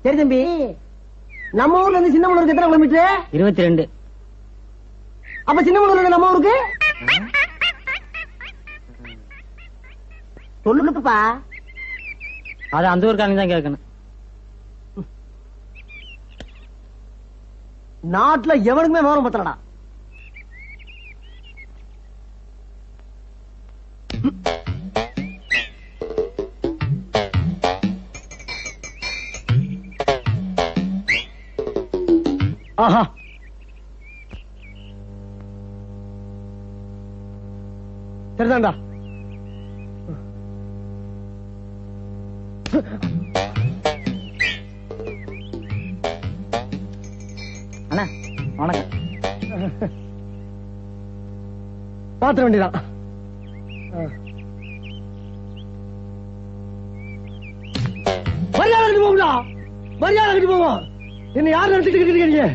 சரி தம்பி, நம்ம ஊர்ல இருந்து சின்னமனூருக்கு எத்தனை கிலோமீட்டர்? 22. அப்ப சின்னமனூர்ல இருந்து நம்ம ஊருக்கு சொல்லுப்பா. அது அந்த ஊருக்காரங்க தான் கேட்கணும். நாட்டுல எவனுக்குமே விவரம் பத்தலடா. ஆஹா, சரிதான்டா. அண்ணா வணக்கம். பாத்திர வேண்டியதான். மரியாதை கட்டி போகும்டா, மரியாதை கட்டி போவோம். என்ன யார் நினைச்சிட்டு கட்டிக்கிறீங்க?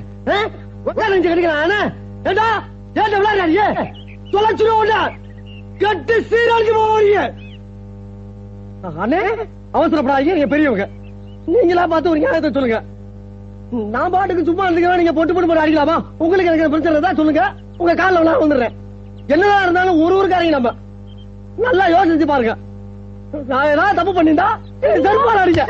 நினைச்சு கட்டிக்கிறான். ஏண்டா ஏண்டா விளையாடுறீங்க? தொலைச்சுடுவோம்டா, கட்டி சீராளுக்கு போவீங்க. அண்ணே அவசரப்படாதீங்க, நீங்க பெரியவங்க. நீங்களா பார்த்து ஒரு நியாயத்தை சொல்லுங்க. நான் பாட்டுக்கு சும்மா இருந்துக்கிறேன், நீங்க பொட்டு போட்டு அடிக்கலாமா? உங்களுக்கு எனக்கு பிரச்சனை தான் சொல்லுங்க, உங்க காலில் நான் வந்துடுறேன். என்னதான் இருந்தாலும் ஒரு ஊருக்காரங்க நம்ம நல்லா யோசிச்சு பாருங்க. நான் ஏதாவது தப்பு பண்ணிட்டா செருப்பால அடிக்க.